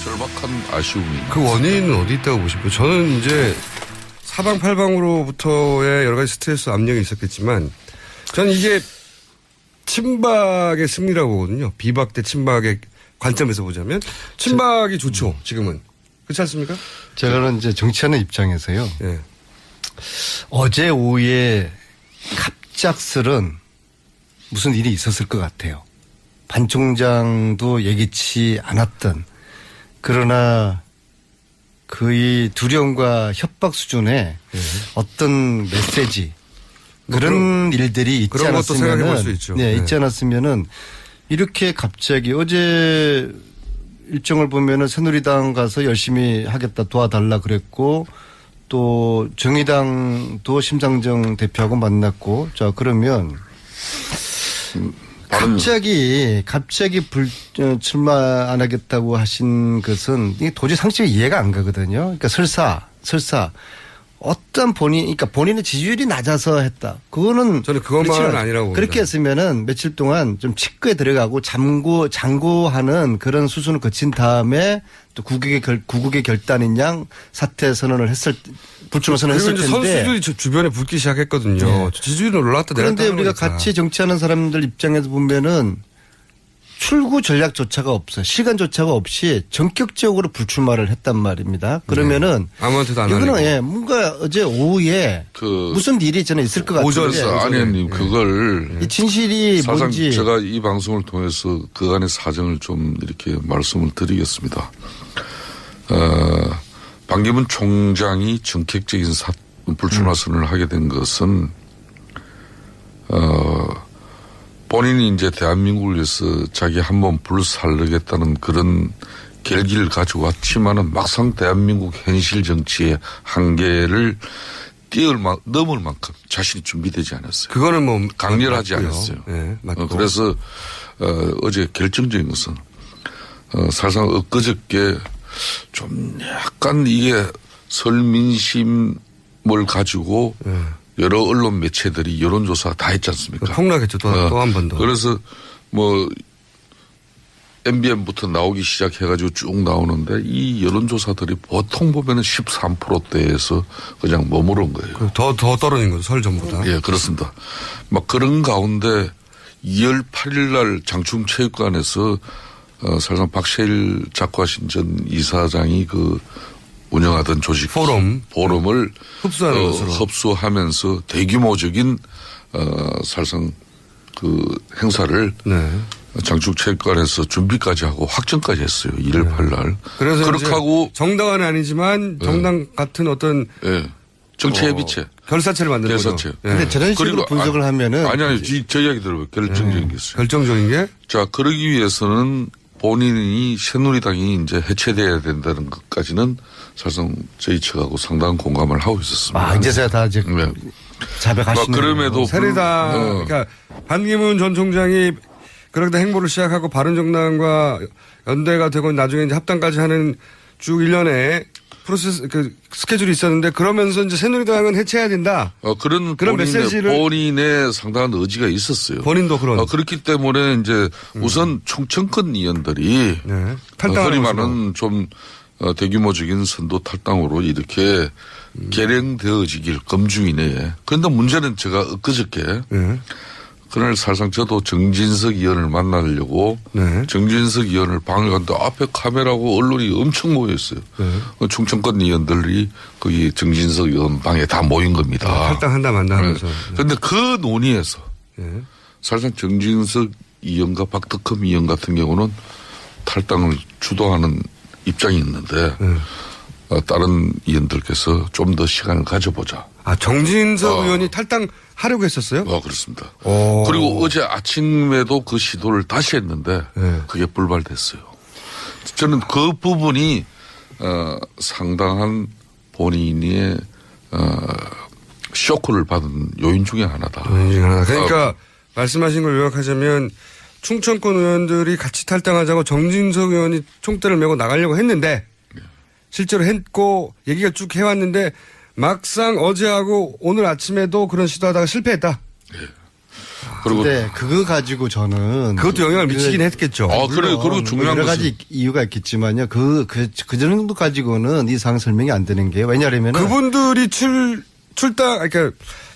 절박한 아쉬움입니다. 그 원인은 어디 있다고 보십니까? 저는 이제 사방팔방으로부터의 여러 가지 스트레스 압력이 있었겠지만 저는 이게 친박의 승리라고 보거든요. 비박 대 친박의 관점에서 보자면 친박이 좋죠. 지금은. 그렇지 않습니까? 제가는 이제 정치하는 입장에서요. 예. 어제 오후에 갑작스런 무슨 일이 있었을 것 같아요. 반 총장도 예기치 않았던 그러나 거의 두려움과 협박 수준의 어떤 메시지 그런 일들이 있지 그런 것도 생각해 볼 수 않았으면은 있죠. 네, 있지 않았으면은 이렇게 갑자기 어제 일정을 보면은 새누리당 가서 열심히 하겠다 도와달라 그랬고 또 정의당도 심상정 대표하고 만났고 자 그러면 갑자기 출마 안 하겠다고 하신 것은 이게 도저히 상식이 이해가 안 가거든요. 그러니까 설사 어떤 그러니까 본인의 지지율이 낮아서 했다. 그거는 저는 그것만은 아니라고 봅니다. 그렇게 했으면은 며칠 동안 좀 직구에 들어가고 장고하는 그런 수순을 거친 다음에 또 구국의 결단인 양 사퇴 선언을 불출마 선언했을 텐데. 그리고 이제 선수들이 주변에 붙기 시작했거든요. 네. 지지율이 올라왔다 그런데 내렸다. 우리가 같이 정치하는 사람들 입장에서 보면은 출구 전략조차가 없어요. 시간조차가 없이 전격적으로 불출마를 했단 말입니다. 그러면은 아무한테도 안 이거는 하고. 뭔가 어제 오후에 무슨 일이 저는 있을 것 같은데. 그래서 안 의원님 그걸 이 진실이 사실상 뭔지. 제가 이 방송을 통해서 그간의 사정을 좀 이렇게 말씀을 드리겠습니다. 반기문 총장이 전격적인 불출마 선언을 하게 된 것은 본인이 이제 대한민국을 위해서 자기 한번 불살르겠다는 그런 결기를 가지고 왔지만은 막상 대한민국 현실 정치의 한계를 넘을 만큼 자신이 준비되지 않았어요. 그거는 뭐 강렬하지 맞고요. 않았어요. 네, 맞고. 그래서 어제 결정적인 것은 사실상 엊그저께 좀 약간 이게 설민심을 가지고 여러 언론 매체들이 여론조사 다 했지 않습니까? 폭락했죠. 또 한 번 더. 그래서 뭐 MBN부터 나오기 시작해가지고 쭉 나오는데 이 여론조사들이 보통 보면은 13%대에서 그냥 머무른 거예요. 더 떨어진 거죠. 설 전보다. 예, 그렇습니다. 막 그런 가운데 2월 8일 날 장충체육관에서 사실상 박셰일 작가신 전 이사장이 그 운영하던 조직 포럼을 흡수하면서 대규모적인 사실상 그 행사를 장충체육관에서 준비까지 하고 확정까지 했어요. 1월 8일 날. 그래서 그렇게 하고 정당은 아니지만 정당 같은 어떤 정치예비체 결사체를 만드는 거죠. 근데 저런 식으로 분석을 하면은 아니 저 이야기 들어봐요. 결정적인 게 있어요. 결정적인 게? 자, 그러기 위해서는 본인이 새누리당이 이제 해체돼야 된다는 것까지는 사실상 저희 측하고 상당한 공감을 하고 있었습니다. 이제서야 다 이제 자백하시는. 그럼에도 새누리당 그러니까 반기문 전 총장이 그렇게 행보를 시작하고 바른정당과 연대가 되고 나중에 이제 합당까지 하는 쭉 일련의 프로세스 스케줄이 있었는데 그러면서 이제 새누리당은 해체해야 된다. 그런 메시지를 본인의 상당한 의지가 있었어요. 본인도 그런. 그렇기 때문에 이제 우선 충청권 의원들이 허리만은 좀 대규모적인 선도 탈당으로 이렇게 결행되어지길 검증 이내에. 그런데 문제는 제가 엊그저께 그날 사실상 저도 정진석 의원을 만나려고 정진석 의원을 방을 갔는데 앞에 카메라고 언론이 엄청 모였어요. 충청권 의원들이 거기 정진석 의원 방에 다 모인 겁니다. 탈당한다 만다 하면서. 그런데 그 논의에서 사실상 정진석 의원과 박덕흠 의원 같은 경우는 탈당을 주도하는 입장이 있는데 다른 의원들께서 좀 더 시간을 가져보자. 정진석 의원이 탈당하려고 했었어요? 그렇습니다. 그리고 어제 아침에도 그 시도를 다시 했는데 그게 불발됐어요. 저는 그 부분이 상당한 본인의 쇼크를 받은 요인 중에 하나다. 그러니까 말씀하신 걸 요약하자면 충청권 의원들이 같이 탈당하자고 정진석 의원이 총대를 메고 나가려고 했는데 실제로 했고 얘기가 쭉 해왔는데 막상 어제하고 오늘 아침에도 그런 시도하다가 실패했다. 근데 그거 가지고 저는 그것도 영향을 미치긴 했겠죠. 그래, 그리고 중요한 여러 가지 이유가 있겠지만요. 그 정도 가지고는 이 상황 설명이 안 되는 게 왜냐하면 그분들이 그러니까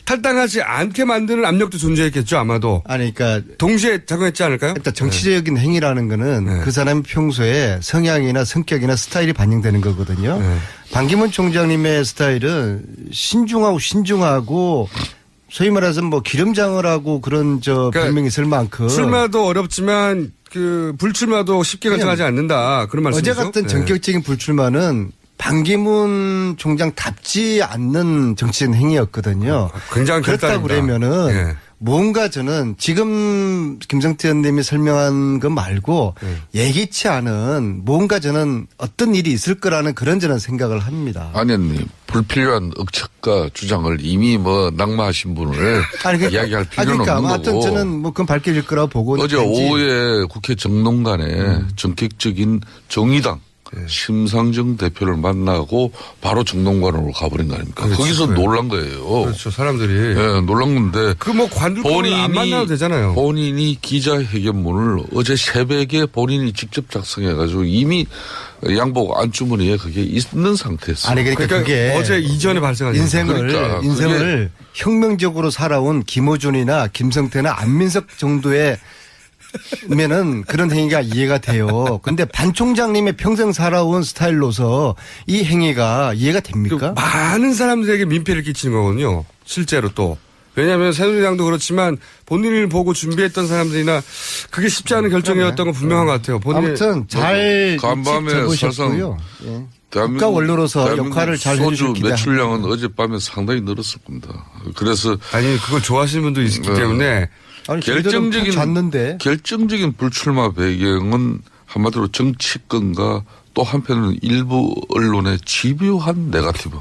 탈당하지 않게 만드는 압력도 존재했겠죠, 아마도. 아니, 그러니까 동시에 작용했지 않을까요? 일단 정치적인 행위라는 거는 그 사람의 평소에 성향이나 성격이나 스타일이 반영되는 거거든요. 반기문 총장님의 스타일은 신중하고 소위 말해서 뭐 기름장을 하고 그런 별명이 있을 만큼 출마도 어렵지만 그 불출마도 쉽게 결정하지 않는다. 그런 말씀이죠. 어제 같은 전격적인 불출마는 반기문 총장답지 않는 정치적 행위였거든요. 굉장히 그렇다 그러면은 뭔가 저는 지금 김성태 의원님이 설명한 것 말고 예기치 않은 뭔가 저는 어떤 일이 있을 거라는 그런 저는 생각을 합니다. 안현님 불필요한 억측과 주장을 이미 낙마하신 분을 이야기할 필요는 그러니까 없는 하여튼 거고. 저는 그건 밝혀질 거라고 보고 어제 오후에 국회 정론관에 전격적인 정의당 심상정 대표를 만나고 바로 정론관으로 가버린 거 아닙니까? 그렇죠. 거기서 놀란 거예요. 그렇죠. 사람들이. 놀란 건데. 관둘 안 만나도 되잖아요. 본인이 기자회견문을 어제 새벽에 본인이 직접 작성해가지고 이미 양복 안주머니에 그게 있는 상태였어요. 아니 그러니까 그게 어제 이전에 발생한 인생을 혁명적으로 살아온 김어준이나 김성태나 안민석 정도의 면은 그런 행위가 이해가 돼요. 근데 반 총장님의 평생 살아온 스타일로서 이 행위가 이해가 됩니까? 많은 사람들에게 민폐를 끼치는 거거든요. 실제로 또. 왜냐하면 새누리당도 그렇지만 본인을 보고 준비했던 사람들이나 그게 쉽지 않은 결정이었던 건 분명한 것 같아요. 아무튼 잘 간밤에 잡으셨고요. 국가 원로로서 역할을 잘 해주실 소주 매출량은 어젯밤에 상당히 늘었을 겁니다. 그래서 그걸 좋아하시는 분도 있기 때문에 결정적인 불출마 배경은 한마디로 정치권과 또 한편으로는 일부 언론의 집요한 네거티브.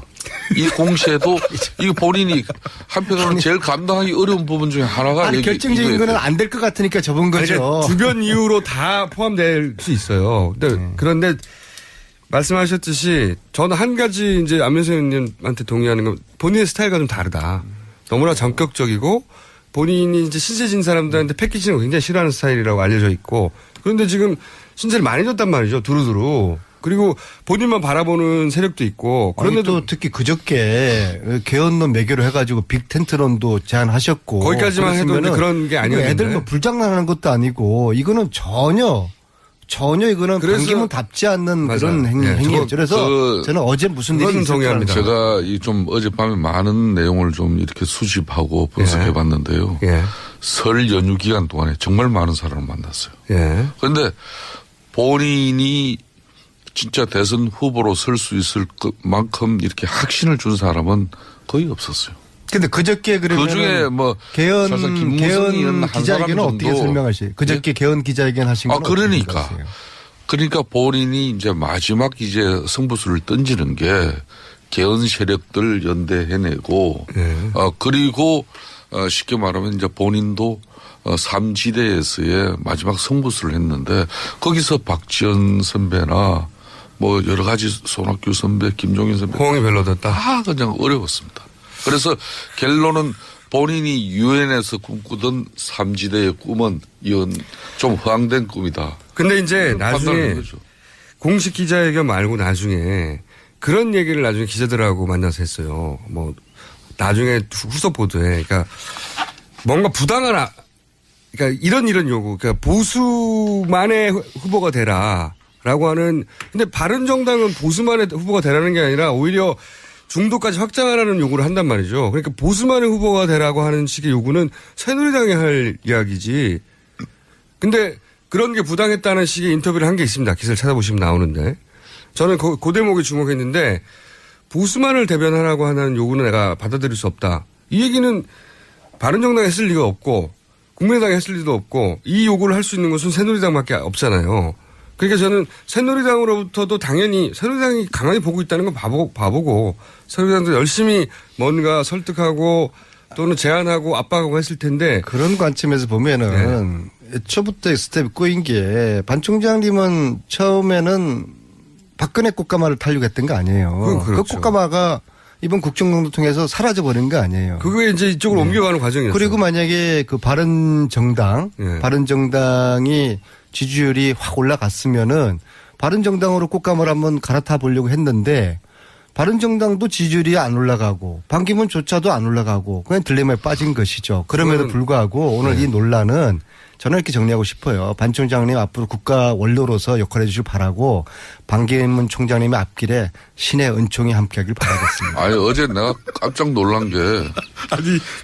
이 공세도 이거 본인이 한편으로는 제일 감당하기 어려운 부분 중에 하나가 결정적인 거는 안 될 것 같으니까 접은 거죠. 그러니까 주변 이유로 다 포함될 수 있어요. 그런데 말씀하셨듯이 저는 한 가지 이제 안민석 의원님한테 동의하는 건 본인의 스타일과 좀 다르다. 너무나 전격적이고 본인이 이제 신세 진 사람들한테 패키지는 거 굉장히 싫어하는 스타일이라고 알려져 있고 그런데 지금 신세를 많이 줬단 말이죠. 두루두루. 그리고 본인만 바라보는 세력도 있고 그런데도 또 특히 그저께 개헌론 매개로 해가지고 빅텐트론도 제안하셨고 거기까지만 해도 그런 게 아니었는데 애들 뭐 불장난하는 것도 아니고 이거는 전혀 이거는 반기문답지 않는 맞아요. 그런 행위였죠. 그래서 저는 어제 무슨 일이 있었는지 제가 좀 어젯밤에 많은 내용을 좀 이렇게 수집하고 분석해 봤는데요. 설 연휴 기간 동안에 정말 많은 사람을 만났어요. 그런데 본인이 진짜 대선 후보로 설 수 있을 만큼 이렇게 확신을 준 사람은 거의 없었어요. 근데 그저께 그러면 그중에 개헌 기자회견은 어떻게 설명하시요? 그저께 개헌 기자회견 하신 건 그러니까 본인이 이제 마지막 이제 승부수를 던지는 게 개헌 세력들 연대해내고 그리고 쉽게 말하면 이제 본인도 3지대에서의 마지막 승부수를 했는데 거기서 박지원 선배나 뭐 여러 가지 손학규 선배, 김종인 선배 호응이 별로 됐다. 다 그냥 어려웠습니다. 그래서 결론은 본인이 유엔에서 꿈꾸던 3지대의 꿈은 이건 좀 허황된 꿈이다. 근데 이제 나중에 공식 기자회견 말고 나중에 그런 얘기를 나중에 기자들하고 만나서 했어요. 뭐 나중에 후속 보도에 그러니까 뭔가 부당한 그러니까 이런 요구 그러니까 보수만의 후보가 되라라고 하는 근데 바른정당은 보수만의 후보가 되라는 게 아니라 오히려 중도까지 확장하라는 요구를 한단 말이죠. 그러니까 보수만의 후보가 되라고 하는 식의 요구는 새누리당이 할 이야기지. 근데 그런 게 부당했다는 식의 인터뷰를 한 게 있습니다. 기사를 찾아보시면 나오는데. 저는 그 대목에 주목했는데 보수만을 대변하라고 하는 요구는 내가 받아들일 수 없다. 이 얘기는 바른정당이 했을 리가 없고 국민의당이 했을 리도 없고 이 요구를 할 수 있는 것은 새누리당밖에 없잖아요. 그러니까 저는 새누리당으로부터도 당연히 새누리당이 가만히 보고 있다는 건 바보고 새누리당도 열심히 뭔가 설득하고 또는 제안하고 압박하고 했을 텐데 그런 관점에서 보면은 애초부터 스텝이 꼬인 게 반 총장님은 처음에는 박근혜 꽃가마를 타려고 했던 거 아니에요. 그렇죠. 그 꽃가마가 이번 국정농단 통해서 사라져버린 거 아니에요. 그게 이제 이쪽으로 옮겨가는 과정이었어요. 그리고 만약에 그 바른정당이 지지율이 확 올라갔으면은 바른정당으로 꽃감을 한번 갈아타 보려고 했는데 바른정당도 지지율이 안 올라가고 반기문조차도 안 올라가고 그냥 딜레마에 빠진 것이죠. 그럼에도 불구하고 오늘 이 논란은 저는 이렇게 정리하고 싶어요. 반 총장님 앞으로 국가 원로로서 역할해 주시길 바라고 반기문 총장님의 앞길에 신의 은총이 함께하길 바라겠습니다. 아니 어제 내가 깜짝 놀란 게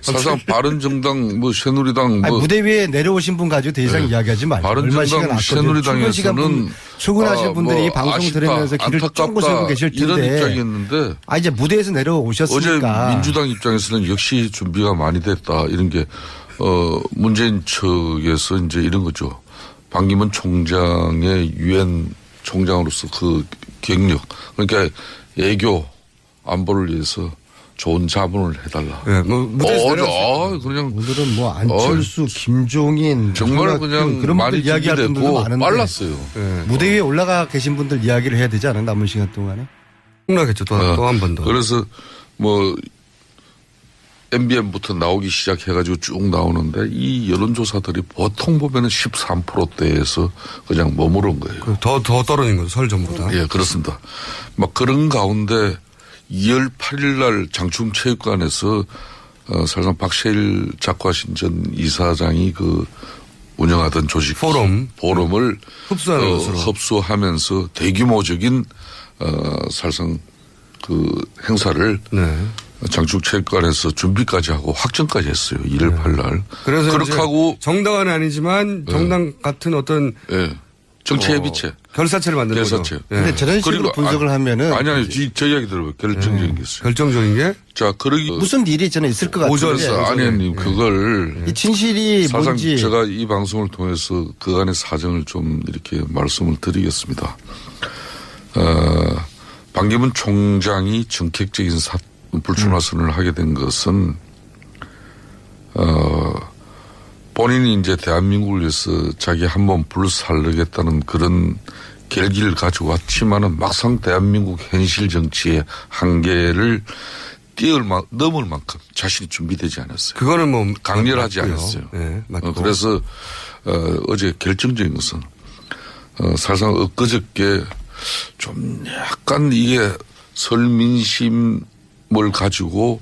사실상 바른정당 뭐 새누리당 뭐 무대 위에 내려오신 분 가지고 더 이상 이야기하지 말고 바른정당 새누리당에서는 출근하신 분들이 뭐 방송 들으면서 길을 쫑긋 세우고 계실 텐데 이런 입장이었는데 이제 무대에서 내려오셨으니까 어제 민주당 입장에서는 역시 준비가 많이 됐다 이런 게 문재인 측에서 이제 이런 거죠. 반기문 총장의 유엔 총장으로서 그 경력 그러니까 애교 안보를 위해서 좋은 자문을 해달라. 네, 뭐 무대에서 그냥 오늘은 뭐 안철수, 김종인 정말 그냥 그런 분들 이야기할 분들도 많은데 빨랐어요. 네. 무대 위에 올라가 계신 분들 이야기를 해야 되지 않아요? 남은 시간 동안에? 흥나겠죠. 또 한 번 더. 그래서 뭐 MBN부터 나오기 시작해가지고 쭉 나오는데 이 여론조사들이 보통 보면은 13%대에서 그냥 머무른 거예요. 더 떨어진 거죠. 설 전보다. 예, 그렇습니다. 막 그런 가운데 2월 8일 날 장충체육관에서 사실상 박세일 작가신 전 이사장이 그 운영하던 조직 포럼을 흡수하면서 대규모적인 사실상 그 행사를 장충체육관에서 준비까지 하고 확정까지 했어요. 1월 8일 날. 그래서 그렇게 하고 정당은 아니지만 정당 같은 어떤 정치의 빛에 결사체를 만드는 거죠. 그런데 저런 식으로 분석을 하면은 아니 저 이야기 들어봐요. 결정적인 게 있어요. 결정적인 게? 자, 그러기 무슨 일이 저는 있을 것 같아요. 아니님 그걸 이 진실이 사상 뭔지 제가 이 방송을 통해서 그간의 사정을 좀 이렇게 말씀을 드리겠습니다. 반기문 총장이 전격적인 불출마 선언을 하게 된 것은 본인이 이제 대한민국을 위해서 자기 한번 불살르겠다는 그런 결기를 가지고 왔지만은 막상 대한민국 현실 정치의 한계를 넘을 만큼 자신이 준비되지 않았어요. 그거는 뭐 강렬하지 맞고요. 않았어요. 네, 맞고. 그래서 어제 결정적인 것은 사실상 엊그저께 좀 약간 이게 설민심을 가지고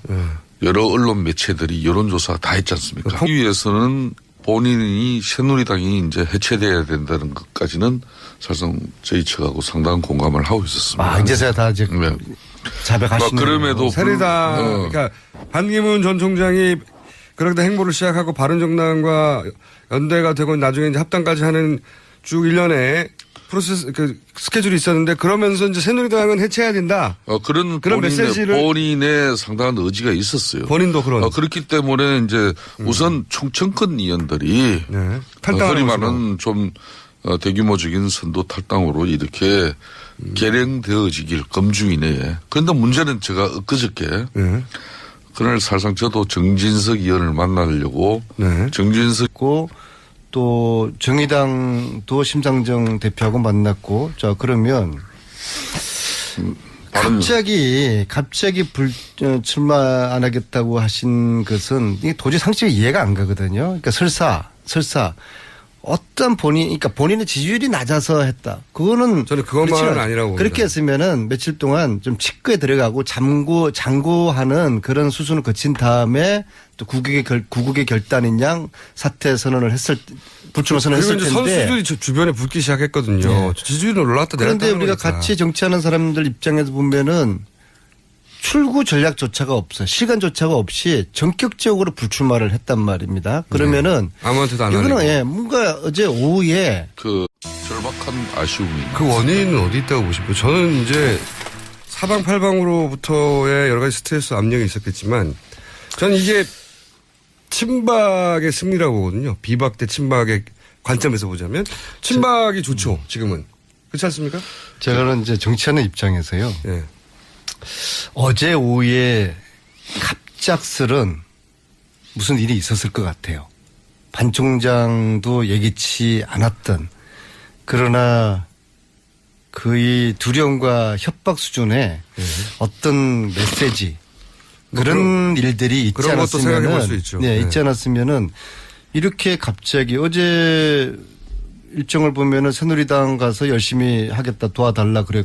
여러 언론 매체들이 여론조사 다 했지 않습니까? 하기 위해서는 본인이 새누리당이 이제 해체돼야 된다는 것까지는 사실상 저희 측하고 상당한 공감을 하고 있었습니다. 이제서야 다 이제 자백하시는. 그럼에도 새누리당 그러니까 반기문 전 총장이 그렇게 행보를 시작하고 바른정당과 연대가 되고 나중에 이제 합당까지 하는 쭉 일련의 프로세스 스케줄이 있었는데 그러면서 이제 새누리당은 해체해야 된다. 그런 메시지를 본인의 상당한 의지가 있었어요. 본인도 그런. 그렇기 때문에 이제 우선 충청권 의원들이 탈당을 흔히 말하는 좀 대규모적인 선도 탈당으로 이렇게 결행되어지길 검증 이내에. 그런데 문제는 제가 엊그저께 그날 사실상 저도 정진석 의원을 만나려고 정진석 또 정의당도 심상정 대표하고 만났고 자 그러면 갑자기 출마 안 하겠다고 하신 것은 이게 도저히 상식이 이해가 안 가거든요. 그러니까 설사 어떤 그러니까 본인의 지지율이 낮아서 했다. 그거는 저는 그것만은 아니라고 봅니다. 그렇게 했으면은 며칠 동안 좀 치과에 들어가고 장고하는 그런 수순을 거친 다음에 또 구국의 결단인 양 사퇴 선언을 불출마 선언을 했을 텐데. 선수들이 주변에 붙기 시작했거든요. 네. 지지율이 올라갔다 내렸다. 그런데 우리가 같이 정치하는 사람들 입장에서 보면은 출구 전략조차가 없어요. 시간조차가 없이 전격적으로 불출마를 했단 말입니다. 그러면은 아무한테도 안 하는 이거는 뭔가 어제 오후에 그 절박한 아쉬움이 그 원인은 어디 있다고 보십니까? 저는 이제 사방팔방으로부터의 여러 가지 스트레스 압력이 있었겠지만 저는 이게 친박의 승리라고 보거든요. 비박 대 친박의 관점에서 보자면 친박이 좋죠. 지금은. 그렇지 않습니까? 제가는 이제 정치하는 입장에서요. 네. 어제 오후에 갑작스런 무슨 일이 있었을 것 같아요. 반 총장도 예기치 않았던 그러나 거의 두려움과 협박 수준의 어떤 메시지 그런 일들이 있지 그런 것도 생각해 볼 수 않았으면은 있죠. 네, 있지 않았으면은 이렇게 갑자기 어제 일정을 보면은 새누리당 가서 열심히 하겠다 도와달라 그랬고